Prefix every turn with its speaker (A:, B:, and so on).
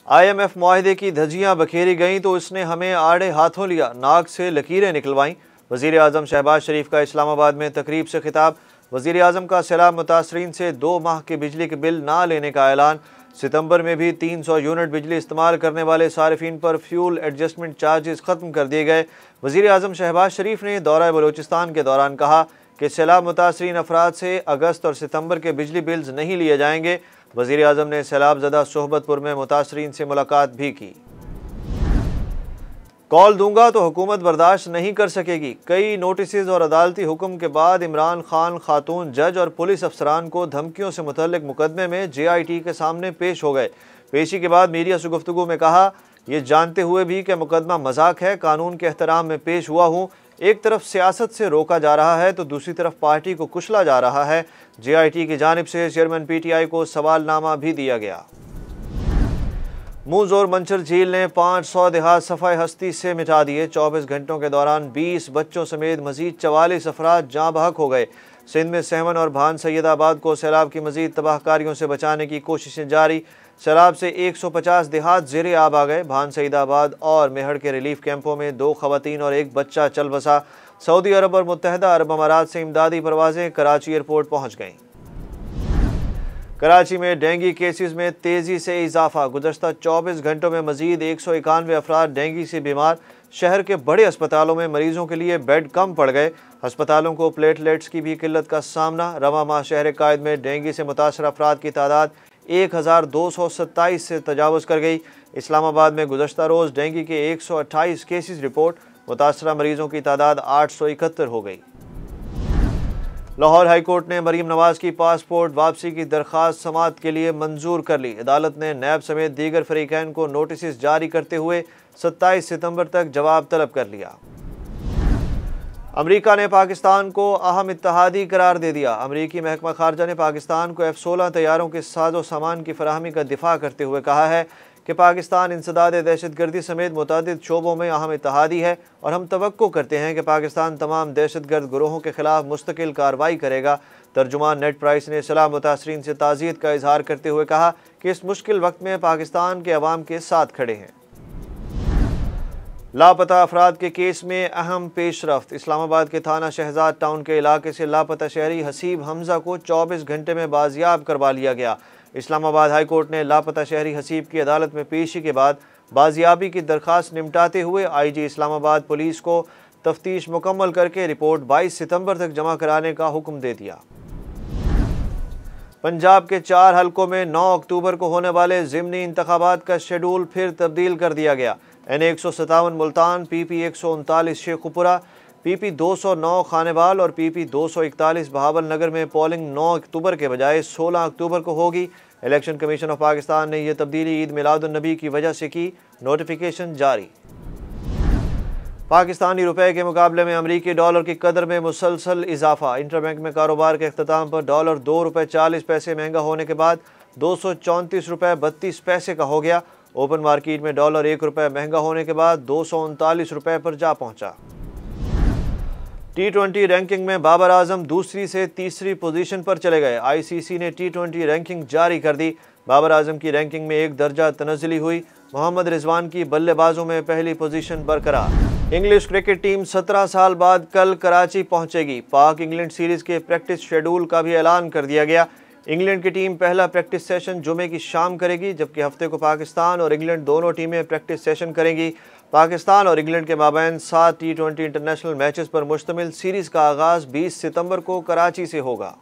A: IMF मुआहदे की धज्जियां बखेरी गईं तो इसने हमें आड़े हाथों लिया, नाक से लकीरें निकलवाईं। वज़ीर आज़म शहबाज शरीफ का इस्लामाबाद में तकरीब से खिताब। वज़ीर आज़म का सैलाब मुतासरीन से 2 माह के बिजली के बिल ना लेने का ऐलान। सितंबर में भी 300 यूनिट बिजली इस्तेमाल करने वाले सारिफिन पर फ्यूल एडजस्टमेंट चार्जेस ख़त्म कर दिए गए। वज़ीर आज़म शहबाज शरीफ ने दौरा बलोचिस्तान के दौरान कहा कि सैलाब मुतासरीन अफराद से अगस्त और सितंबर के बिजली बिल्स नहीं लिए जाएंगे। वज़ीर आज़म ने सैलाब ज़दा सोहबतपुर में मुतासरीन से मुलाकात भी की। कॉल दूंगा तो हुकूमत बर्दाश्त नहीं कर सकेगी। कई नोटिस और अदालती हुक्म के बाद इमरान खान खातून जज और पुलिस अफसरान को धमकियों से मुतल्लिक मुकदमे में JIT के सामने पेश हो गए। पेशी के बाद मीडिया से गुफ्तगू में कहा, ये जानते हुए भी कि मुकदमा मजाक है, कानून के एहतराम में पेश हुआ हूँ। एक तरफ सियासत से रोका जा रहा है तो दूसरी तरफ पार्टी को कुचला जा रहा है। JIT की जानिब से चेयरमैन PTI को सवालनामा भी दिया गया। मुंह जोर मंचर झील ने 500 देहात सफाई हस्ती से मिटा दिए। 24 घंटों के दौरान 20 बच्चों समेत मजीद 44 अफराद जाँ बहक हो गए। सिंध में सहवन और भान सैयदाबाद को सैलाब की मजीद तबाहकारियों से बचाने की कोशिशें जारी। सैलाब से 150 देहात ज़ेरे आब आ गए। भान सईदाबाद और मेहड़ के रिलीफ कैंपों में 2 खवातीन और 1 बच्चा चल बसा। सऊदी अरब और मुत्तहदा अरब अमारात से इमदादी परवाजें कराची एयरपोर्ट पहुँच गईं। कराची में डेंगू केसेस में तेज़ी से इजाफा। गुज़श्ता 24 घंटों में मजीद 191 अफराद डेंगू से बीमार। शहर के बड़े अस्पतालों में मरीजों के लिए बेड कम पड़ गए। अस्पतालों को प्लेटलेट्स की भी किल्लत का सामना। रवा माह शहर कायद में डेंगू से मुतासर अफराद की तादाद 1227 से तजावज़ कर गई। इस्लामाबाद में गुज़श्ता रोज़ डेंगू के 128 केसेस रिपोर्ट। मुतासरा मरीजों की तादाद 871 हो गई। लाहौर हाई कोर्ट ने मरीम नवाज की पासपोर्ट वापसी की दरख्वास्त समाअत के लिए मंजूर कर ली। अदालत ने नैब समेत दीगर फरीकैन को नोटिस जारी करते हुए 27 सितंबर तक जवाब तलब कर लिया। अमरीका ने पाकिस्तान को अहम इत्तेहादी करार दे दिया। अमरीकी महकमा खारजा ने पाकिस्तान को F-16 तैयारों के साजो सामान की फराहमी का दिफा करते हुए कहा है कि पाकिस्तान इंसदाद दहशतगर्दी समेत मुतादिद शोबों में अहम इत्तेहादी है और हम तवक्को करते हैं कि पाकिस्तान तमाम दहशतगर्द ग्रोहों के खिलाफ मुस्तकिल कार्रवाई करेगा। तर्जुमान नेड प्राइस ने सलाह मुतासरीन से ताज़ियत का इजहार करते हुए कहा कि इस मुश्किल वक्त में पाकिस्तान के अवाम के साथ खड़े हैं। लापता अफराद के केस में अहम पेशरफ्त। इस्लामाबाद के थाना शहजाद टाउन के इलाके से लापता शहरी हसीब हमजा को 24 घंटे में बाजियाब करवा लिया गया। इस्लामाबाद हाई कोर्ट ने लापता शहरी हसीब की अदालत में पेशी के बाद बाजियाबी की दरख्वास्त निपटाते हुए IG इस्लामाबाद पुलिस को तफ्तीश मुकम्मल करके रिपोर्ट 22 सितंबर तक जमा कराने का हुक्म दे दिया। पंजाब के 4 हलकों में 9 अक्टूबर को होने वाले ज़िमनी इंतखाबात का शेड्यूल फिर तब्दील कर दिया गया। NA-157 Multan, PP-139 Sheikhupura, PP-209 Khanewal और PP-241 बहावल नगर में पोलिंग 9 अक्टूबर के बजाय 16 अक्टूबर को होगी। इलेक्शन कमीशन ऑफ पाकिस्तान ने यह तब्दीली ईद मिलादुन्नबी की वजह से की। नोटिफिकेशन जारी। पाकिस्तानी रुपए के मुकाबले में अमरीकी डॉलर की कदर में मुसलसल इजाफा। इंटरबैंक में कारोबार के अख्ताम पर डॉलर 2 रुपये 40 पैसे महंगा होने के बाद 234 रुपये 32 पैसे का हो गया। ओपन मार्केट में डॉलर 1 रुपये महंगा होने के बाद 239 रुपये पर जा पहुंचा। T20 रैंकिंग में बाबर आजम दूसरी से तीसरी पोजीशन पर चले गए। ICC ने T20 रैंकिंग जारी कर दी। बाबर आजम की रैंकिंग में 1 दर्जा तनज़्ज़ुली हुई। मोहम्मद रिजवान की बल्लेबाजों में पहली पोजीशन बरकरार। इंग्लिश क्रिकेट टीम 17 साल बाद कल कराची पहुंचेगी। पाक इंग्लैंड सीरीज के प्रैक्टिस शेड्यूल का भी ऐलान कर दिया गया। इंग्लैंड की टीम पहला प्रैक्टिस सेशन जुमे की शाम करेगी, जबकि हफ्ते को पाकिस्तान और इंग्लैंड दोनों टीमें प्रैक्टिस सेशन करेंगी। पाकिस्तान और इंग्लैंड के माबैन 7 T20 इंटरनेशनल मैचेस पर मुश्तमिल सीरीज़ का आगाज़ 20 सितंबर को कराची से होगा।